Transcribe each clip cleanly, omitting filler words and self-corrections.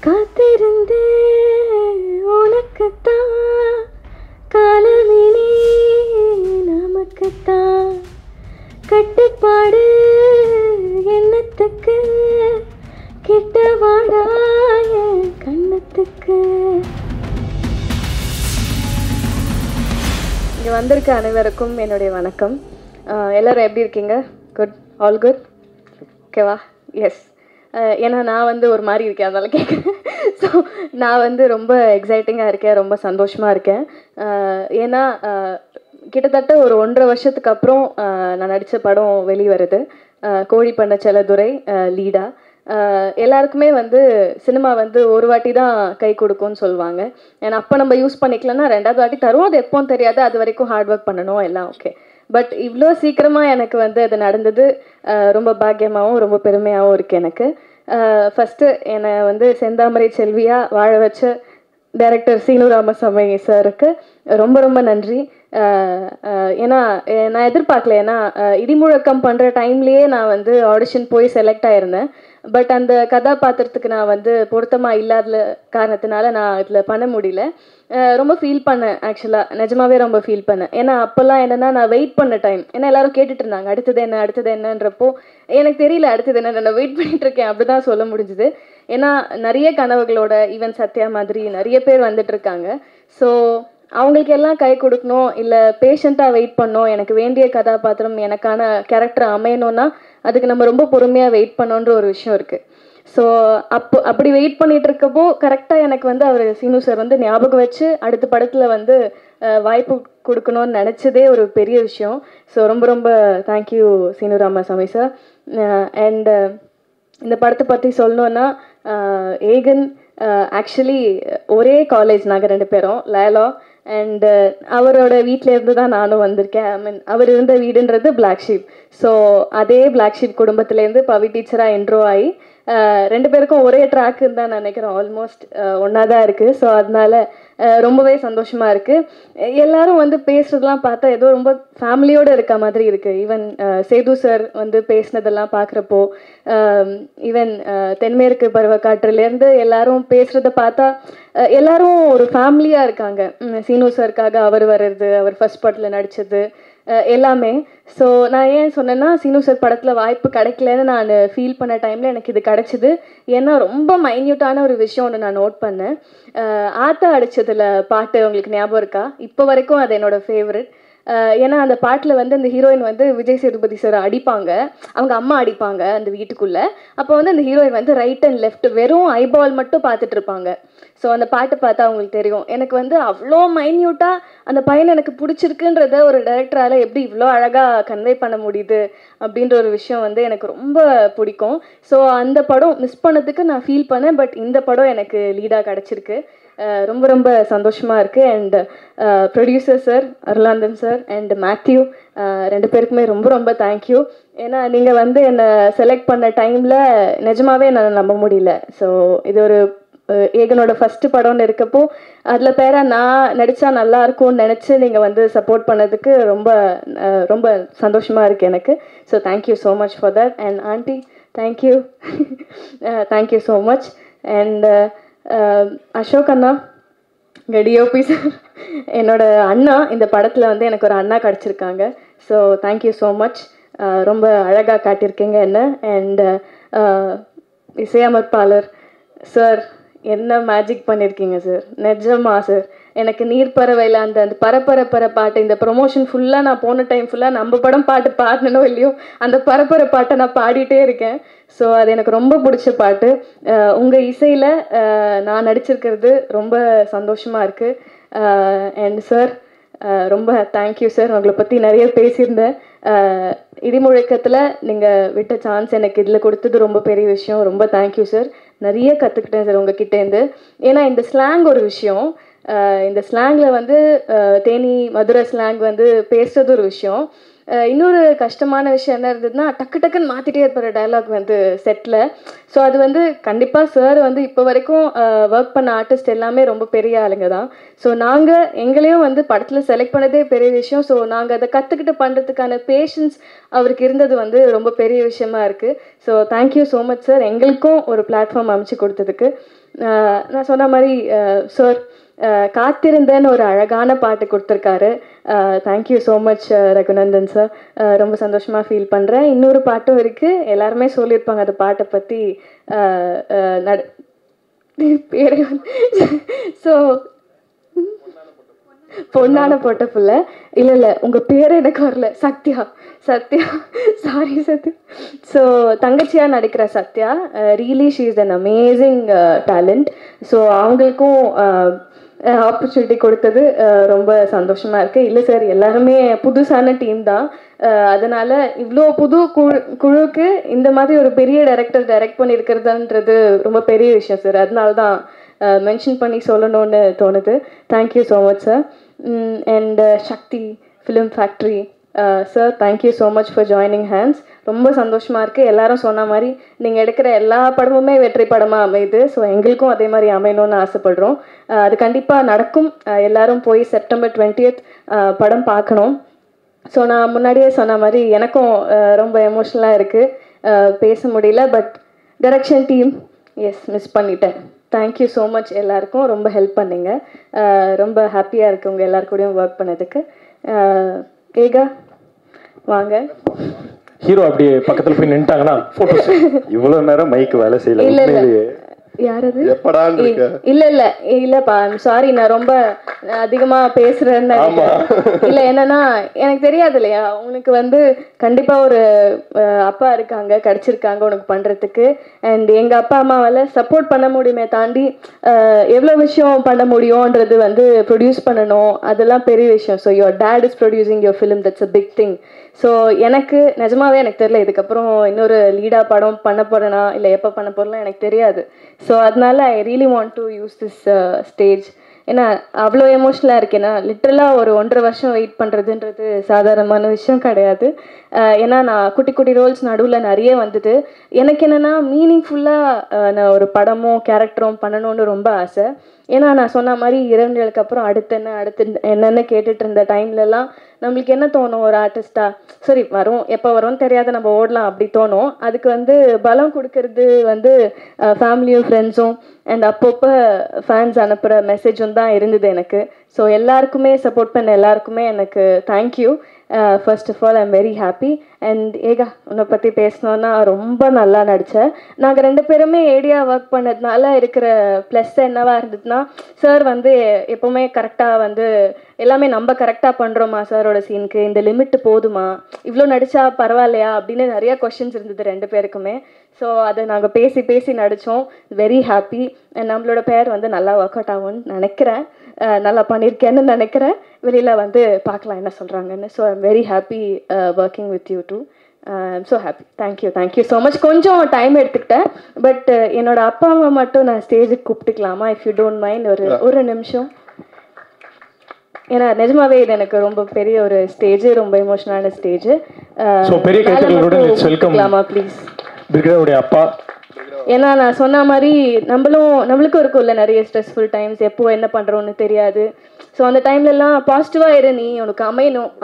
காத்திருந்து உனக்குத்தான் காலமினி நமக்குத்தான் கட்டுப்பாடு எண்ணத்துக்கு கிட்ட வாடாய கண்ணத்துக்கு. இங்கே வந்திருக்க அனைவருக்கும் என்னுடைய வணக்கம். எல்லோரும் எப்படி இருக்கீங்க? குட், ஆல் குட், ஓகேவா? எஸ். ஏன்னா நான் ஒரு மாதிரி இருக்கேன், அதனால் கேட்குறேன். ஸோ நான் ரொம்ப எக்ஸைட்டிங்காக இருக்கேன், ரொம்ப சந்தோஷமாக இருக்கேன். ஏன்னா கிட்டத்தட்ட ஒரு 1.5 வருஷத்துக்கு அப்புறம் நான் நடித்த படம் வெளிவருது. கோழி பண்ண செல்லதுரை லீடா. எல்லாருக்குமே சினிமா ஒரு வாட்டி தான் கை கொடுக்கும்னு சொல்லுவாங்க. ஏன்னா அப்போ நம்ம யூஸ் பண்ணிக்கலன்னா 2வது வாட்டி தரும், அது எப்போன்னு தெரியாது, அது வரைக்கும் ஹார்ட் ஒர்க் பண்ணணும், எல்லாம் ஓகே. பட் இவ்வளோ சீக்கிரமாக எனக்கு அது நடந்தது ரொம்ப பாக்கியமாகவும் ரொம்ப பெருமையாகவும் இருக்குது எனக்கு. ஃபஸ்ட்டு என்னை செந்தாமரை செல்வியாக வாழ வச்ச டைரக்டர் சீனு ராமசாமி சாருக்கு ரொம்ப ரொம்ப நன்றி. ஏன்னா நான் எதிர்பார்க்கல, ஏன்னா இடிமுழக்கம் பண்ணுற டைம்லேயே நான் ஆடிஷன் போய் செலக்ட் ஆகிருந்தேன். பட் அந்த கதாபாத்திரத்துக்கு நான் பொருத்தமாக இல்லாத காரணத்தினால நான் இதில் பண்ண முடியல. ரொம்ப ஃபீல் பண்ணேன், ஆக்சுவலாக நிஜமாவே ரொம்ப ஃபீல் பண்ணேன். ஏன்னா அப்போல்லாம் என்னென்னா நான் வெயிட் பண்ண டைம், ஏன்னா எல்லோரும் கேட்டுட்டு இருந்தாங்க அடுத்தது என்னன்றப்போ எனக்கு தெரியல அடுத்தது என்ன, நான் வெயிட் பண்ணிகிட்ருக்கேன், அப்படி தான் சொல்ல முடிஞ்சுது. ஏன்னா நிறைய கனவுகளோட ஈவன் சத்யா மாதிரி நிறைய பேர் வந்துட்டுருக்காங்க. ஸோ அவங்களுக்கு எல்லாம் கை கொடுக்கணும், இல்லை பேஷண்ட்டாக வெயிட் பண்ணணும், எனக்கு வேண்டிய கதாபாத்திரம் எனக்கான கேரக்டர் அமையணும்னா அதுக்கு நம்ம ரொம்ப பொறுமையாக வெயிட் பண்ணோன்ற ஒரு விஷயம் இருக்குது. ஸோ அப்படி வெயிட் பண்ணிகிட்டு இருக்கப்போ கரெக்டாக எனக்கு அவர் சீனு சார் ஞாபகம் வச்சு அடுத்த படத்தில் வாய்ப்பு கொடுக்கணும்னு நினச்சதே ஒரு பெரிய விஷயம். ஸோ ரொம்ப ரொம்ப thank you Seenu Ramasamy sir. And இந்த படத்தை பற்றி சொல்லணுன்னா, ஏகன் ஆக்சுவலி ஒரே காலேஜ் நாங்கள் 2 பேரும், லேலா. அண்ட் அவரோட வீட்டில் இருந்து தான் நானும் வந்திருக்கேன். ஐ மீன் அவர் இருந்த வீடுன்றது பிளாக் ஷீப். ஸோ அதே பிளாக் ஷீப் குடும்பத்துலேருந்து பவி டீச்சராக என்ட்ரோ ஆகி 2 பேருக்கும் ஒரே ட்ராக்குன்னு தான் நினைக்கிறேன், ஆல்மோஸ்ட் ஒன்றா தான் இருக்குது. ஸோ அதனால ரொம்பவே சந்தோஷமாக இருக்குது. எல்லோரும் பேசுகிறதெல்லாம் பார்த்தா ஏதோ ரொம்ப ஃபேமிலியோடு இருக்க மாதிரி இருக்குது. ஈவன் சேது சார் பேசினதெல்லாம் பார்க்குறப்போ, ஈவன் தென்மேற்கு பருவக்காற்றுலேருந்து எல்லாரும் பேசுகிறத பார்த்தா எல்லாரும் ஒரு ஃபேமிலியாக இருக்காங்க. சீனு சாருக்காக அவர் வர்றது, அவர் ஃபர்ஸ்ட் படத்தில் நடித்தது எல்லாமே. ஸோ நான் ஏன் சொன்னேன்னா, சீனு சார் படத்தில் வாய்ப்பு கிடைக்கலன்னு நான் ஃபீல் பண்ண டைமில் எனக்கு இது கிடச்சிது. ஏன்னா ரொம்ப மைன்யூட்டான ஒரு விஷயம் ஒன்று நான் நோட் பண்ணேன். ஆத்தா அடித்ததில் பாட்டு உங்களுக்கு ஞாபகம் இருக்கா? இப்போ வரைக்கும் அது என்னோடய ஃபேவரட். ஏன்னா அந்த பாட்டில் அந்த ஹீரோயின் விஜய் சேதுபதி சார் அடிப்பாங்க, அவங்க அம்மா அடிப்பாங்க அந்த வீட்டுக்குள்ளே. அப்போ அந்த ஹீரோயின் ரைட் அண்ட் லெஃப்ட் வெறும் ஐபால் மட்டும் பார்த்துட்டு இருப்பாங்க. ஸோ அந்த பாட்டை பார்த்தா அவங்களுக்கு தெரியும். எனக்கு அவ்வளோ மைன்யூட்டாக அந்த பையன் எனக்கு பிடிச்சிருக்குன்றத ஒரு டைரக்டரால் எப்படி இவ்வளோ அழகாக கன்வே பண்ண முடியுது அப்படின்ற ஒரு விஷயம் எனக்கு ரொம்ப பிடிக்கும். ஸோ அந்த படம் மிஸ் பண்ணதுக்கு நான் ஃபீல் பண்ணேன். பட் இந்த படம் எனக்கு லீடாக கிடச்சிருக்கு, ரொம்ப ரொம்ப சந்தோஷமாக இருக்குது. And producer sir Arulanthan sir and Matthew 2 பேருக்குமே ரொம்ப ரொம்ப தேங்க்யூ. ஏன்னா நீங்கள் என்னை செலக்ட் பண்ண டைமில் நிஜமாவே என்னால் நம்ப முடியல. ஸோ இது ஒரு ஏகனோட ஃபஸ்ட்டு படம்னு இருக்கப்போ அதில் பேராக நான் நடித்தா நல்லா இருக்கும்னு நினச்சி நீங்கள் சப்போர்ட் பண்ணதுக்கு ரொம்ப ரொம்ப சந்தோஷமாக இருக்குது எனக்கு. So thank you so much for that. And aunty thank you, thank you so much. And Ashok Anna, DOP sir, என்னோட அண்ணா, இந்த படத்தில் எனக்கு ஒரு அண்ணா கிடச்சிருக்காங்க. ஸோ தேங்க்யூ ஸோ மச், ரொம்ப அழகாக காட்டியிருக்கீங்க என்ன. அண்ட் இசையமைப்பாளர் சார், என்ன மேஜிக் பண்ணியிருக்கீங்க சார், நிஜமா சார். எனக்கு நீர்ப்பறவையில் அந்த பரப்பர பாட்டு, இந்த ப்ரொமோஷன் ஃபுல்லாக நான் போன டைம் ஃபுல்லாக நம்ம படம் பாட்டு பாடினோ இல்லையோ அந்த பரப்பர பாட்டை நான் பாடிட்டே இருக்கேன். ஸோ அது எனக்கு ரொம்ப பிடிச்ச பாட்டு. உங்கள் இசையில் நான் நடிச்சிருக்கிறது ரொம்ப சந்தோஷமாக இருக்குது. அண்ட் சார் ரொம்ப தேங்க்யூ சார். உங்களை பற்றி நிறைய பேசியிருந்தேன். இடிமுழக்கத்தில் நீங்கள் விட்ட சான்ஸ் எனக்கு இதில் கொடுத்தது ரொம்ப பெரிய விஷயம். ரொம்ப தேங்க்யூ சார். நிறைய கற்றுக்கிட்டேன் சார் உங்ககிட்டேருந்து. ஏன்னா இந்த ஸ்லாங் ஒரு விஷயம், இந்த ஸ்லாங்கில் தேனி மதுரை ஸ்லாங் பேசுகிறது ஒரு விஷயம். இன்னொரு கஷ்டமான விஷயம் என்ன இருந்ததுன்னா, டக்கு டக்குன்னு மாற்றிட்டே இருப்பார் டைலாக் செட்டில். ஸோ அது கண்டிப்பாக சார் இப்போ வரைக்கும் ஒர்க் பண்ண ஆர்டிஸ்ட் எல்லாமே ரொம்ப பெரிய ஆளுங்க தான். ஸோ நாங்கள் எங்களையும் படத்தில் செலக்ட் பண்ணதே பெரிய விஷயம். ஸோ நாங்கள் அதை கற்றுக்கிட்டு பண்ணுறதுக்கான பேஷன்ஸ் அவருக்கு இருந்தது ரொம்ப பெரிய விஷயமா இருக்குது. So thank you so much sir, எங்களுக்கும் ஒரு பிளாட்ஃபார்ம் அமைச்சு கொடுத்ததுக்கு. நான் சொன்ன மாதிரி சார் காத்திருந்தேன்னு ஒரு அழகான பாட்டு கொடுத்துருக்காரு. Thank you so much Raghunandan sir. ரொம்ப சந்தோஷமாக ஃபீல் பண்ணுறேன். இன்னொரு பாட்டும் இருக்குது, எல்லாருமே சொல்லியிருப்பாங்க அந்த பாட்டை பற்றி. பேர் ஸோ பொண்ணான போட்ட பிள்ளை இல்லை உங்கள் பேர் எனக்கு வரல. சத்யா சாரி சத்யா. ஸோ தங்கச்சியாக நடிக்கிற Sathya, really she is an amazing talent. So அவங்களுக்கும் ஆப்பர்ச்சுனிட்டி கொடுத்தது ரொம்ப சந்தோஷமாக இருக்குது. இல்லை சார், எல்லாருமே புதுசான டீம் தான். அதனால் இவ்வளோ புது குழுவுக்கு இந்த மாதிரி ஒரு பெரிய டைரக்ட் பண்ணியிருக்கிறதுன்றது ரொம்ப பெரிய விஷயம் சார். அதனால தான் மென்ஷன் பண்ணி சொல்லணும்னு தோணுது. Thank you so much sir. And Sakthi Film Factory sir, thank you so much for joining hands. ரொம்ப சந்தோஷமாக இருக்குது. எல்லாரும் சொன்ன மாதிரி நீங்கள் எடுக்கிற எல்லா படமுமே வெற்றி படமாக அமையுது. ஸோ எங்களுக்கும் அதே மாதிரி அமையணும்னு ஆசைப்படுறோம். அது கண்டிப்பாக நடக்கும். எல்லாரும் போய் செப்டம்பர் 20th படம் பார்க்கணும். ஸோ நான் முன்னாடியே சொன்ன மாதிரி எனக்கும் ரொம்ப எமோஷ்னலாக இருக்குது, பேச முடியல. பட் டைரக்ஷன் டீம் மிஸ் பண்ணிட்டேன். தேங்க்யூ ஸோ மச் எல்லாருக்கும். ரொம்ப ஹெல்ப் பண்ணிங்க. ரொம்ப ஹாப்பியாக இருக்குது உங்கள் எல்லாருக்கூடையும் ஒர்க் பண்ணதுக்கு. ஏகா வாங்க. ஹீரோ அப்படியே பக்கத்தில் போய் நின்ட்டாங்கன்னா ஃபோட்டோஸ். இவ்வளோ நேரம் மைக்கு வேலை செய்யல. இல்லை யாரது? இல்லப்பா, சாரி, நான் ரொம்ப அதிகமா பேசுறேன்னு. இல்ல, என்னன்னா எனக்கு தெரியாது இல்லையா, உனக்கு கண்டிப்பா ஒரு அப்பா இருக்காங்க, கிடைச்சிருக்காங்க உனக்கு பண்றதுக்கு. அண்ட் எங்க அப்பா அம்மாவால சப்போர்ட் பண்ண முடியுமே தாண்டி எவ்வளவு விஷயம் பண்ண முடியும்ன்றது ப்ரொடியூஸ் பண்ணணும், அதெல்லாம் பெரிய விஷயம். So your dad is producing your film, that's a big thing. So எனக்கு நிஜமாவே எனக்கு தெரியல இதுக்கப்புறம் இன்னொரு லீடாக படம் பண்ண போகிறேனா இல்லை எப்போ பண்ண போகிறலாம் எனக்கு தெரியாது. ஸோ அதனால I really want to use this stage. ஏன்னா அவ்வளோ எமோஷ்னலாக இருக்கேன்னா, லிட்ரலாக ஒரு 1.5 வருஷம் வெயிட் பண்ணுறதுன்றது சாதாரணமான விஷயம் கிடையாது. ஏன்னா நான் குட்டி குட்டி ரோல்ஸ் நடுவில் நிறைய வந்தது. எனக்கு என்னென்னா மீனிங்ஃபுல்லாக நான் ஒரு படமும் கேரக்டரும் பண்ணணும்னு ரொம்ப ஆசை. ஏன்னா நான் சொன்ன மாதிரி 2 நாளுக்கு அப்புறம் அடுத்து என்னென்னு கேட்டுட்டு இருந்த டைம்லலாம் நம்மளுக்கு என்ன தோணும், ஒரு ஆர்டிஸ்டா சரி வரும், எப்போ வரும்னு தெரியாத நம்ம ஓடலாம் அப்படி தோணும். அதுக்கு பலம் கொடுக்கறது ஃபேமிலியும் ஃப்ரெண்ட்ஸும் அண்ட் அப்பப்போ ஃபேன்ஸ் அனுப்புகிற மெசேஜும் தான் இருந்தது எனக்கு. ஸோ எல்லாருக்குமே சப்போர்ட் பண்ண எல்லாருக்குமே எனக்கு thank you. First of all I'm very happy. And Eka, உன்னை பற்றி பேசணுன்னா ரொம்ப நல்லா நடித்தேன். நாங்கள் 2 பேருமே ஏடியா ஒர்க் பண்ணதுனால இருக்கிற ப்ளஸ் என்னவா இருந்ததுன்னா, சார் எப்போவுமே கரெக்டாக எல்லாமே நம்ம கரெக்டாக பண்ணுறோமா சாரோட சீனுக்கு, இந்த லிமிட்டு போதுமா, இவ்வளோ நடித்தா பரவாயில்லையா அப்படின்னு நிறையா கொஷின்ஸ் இருந்தது 2 பேருக்குமே. ஸோ அதை நாங்கள் பேசி நடித்தோம். Very happy. நம்மளோட பேர் நல்லா ஒர்க் அவுட் ஆகும்னு நினைக்கிறேன். நல்லா பண்ணியிருக்கேன்னு நினைக்கிறேன். வெளியில் பார்க்கலாம் என்ன சொல்கிறாங்கன்னு. So I'm very happy working with you too. I'm so happy. Thank you so much. கொஞ்சம் டைம் எடுத்துக்கிட்டேன். பட் என்னோட அப்பா அம்மா மட்டும் நான் ஸ்டேஜுக்கு கூப்பிட்டுக்கலாமா, இஃப் யூ டோன்ட் மைண்ட்? ஒரு நிமிஷம். ஏன்னா நிஜமாவே இது எனக்கு ரொம்ப பெரிய ஒரு ஸ்டேஜ், ரொம்ப எமோஷனலான ஸ்டேஜ். வெல்கம்லாமா ப்ளீஸ்? பிரிகேடோட அப்பா. ஏன்னா நான் சொன்ன மாதிரி நம்மளுக்கும் இருக்கும்ல நிறைய ஸ்ட்ரெஸ்ஃபுல் டைம்ஸ், எப்போ என்ன பண்ணுறோன்னு தெரியாது. ஸோ அந்த டைம்லலாம் பாசிட்டிவாக இரு, நீ உனக்கு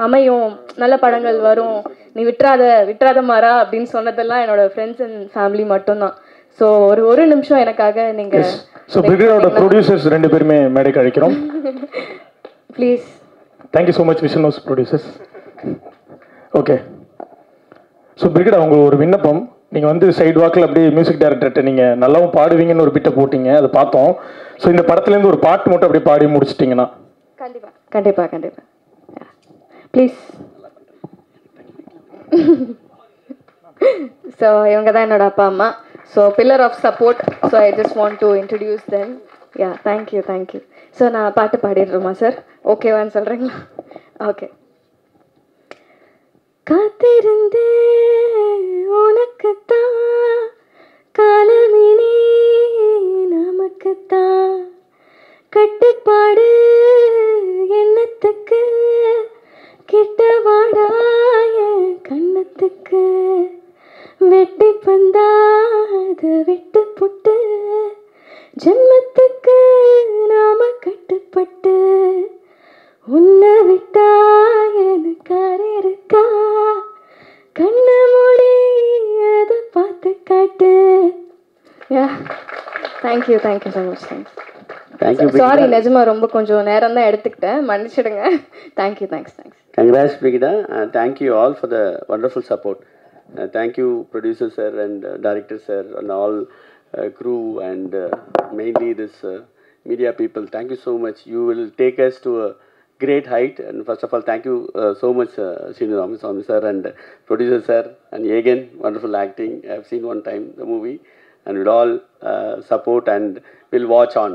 அமையும், நல்ல படங்கள் வரும், நீ விட்டுறாத மாறா அப்படின்னு சொன்னதெல்லாம் என்னோட ஃப்ரெண்ட்ஸ் அண்ட் ஃபேமிலி மட்டும்தான். ஸோ ஒரு நிமிஷம் எனக்காக நீங்கள். ஸோ பிரிகேடோட ப்ரொடியூசர்ஸ் 2 பேருமே மேடைக்கு அழைக்கிறோம் please. Thank you so much vision house producers. Okay, so brigade, அவங்க ஒரு விண்ணப்பம். நீங்கள் சைடு வாக்கில் அப்படியே மியூசிக் டைரக்டர்கிட்ட நீங்கள் நல்லாவும் பாடுவீங்கன்னு ஒரு பிட்டை போட்டிங்க, அதை பார்த்தோம். ஸோ இந்த படத்துலேருந்து ஒரு பாட்டு மட்டும் அப்படியே பாடி முடிச்சிட்டிங்கன்னா. கண்டிப்பாக ப்ளீஸ். ஸோ இவங்க தான் என்னோட அப்பா அம்மா. So pillar of support. So I just want to introduce them. Yeah, thank you. So நான் பாட்டு பாடிடுறோமா சார்? ஓகேவான்னு சொல்கிறீங்களா? ஓகே. காத்திருந்தே உனக்குத்தான், காலமினி நமக்குத்தான், கட்டுப்பாடு எண்ணத்துக்கு, கிட்ட வாடாய கண்ணத்துக்கு, வெட்டி பந்தாத விட்டு புட்டு, ஜென்மத்துக்கு நாம கட்டுப்பட்டு, உன்னை விட்டா எனக்கார இருக்கா, கண்ண மூடி அதை பார்த்து காட்டு. Thank you so much. Thank you. Sorry, நிஜமா ரொம்ப கொஞ்சம் நேரம் தான் எடுத்துக்கிட்டேன், மன்னிச்சிடுங்க. Thank you. Thanks. Congrats, Brigida, and thank you all for the wonderful support. Thank you, producer sir and director sir and all crew and mainly this media people. Thank you so much. You will take us to a great height. And first of all, thank you so much, Srinu Ramaswamy sir and producer sir, and again wonderful acting. I have seen one time the movie, and we'll all support and we'll watch on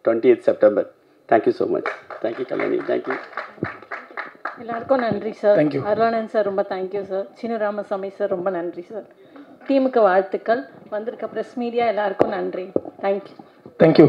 20th September. Thank you so much. Thank you, Kalyani. Thank you. எல்லாருக்கும் நன்றி சார். Thank you. Arulanand sir ரொம்ப thank you sir. Seenu Ramasamy sir ரொம்ப நன்றி sir. டீமுக்கு வாழ்த்துக்கள். வந்திருக்க press media எல்லாருக்கும் நன்றி. தேங்க்யூ. தேங்க்யூ.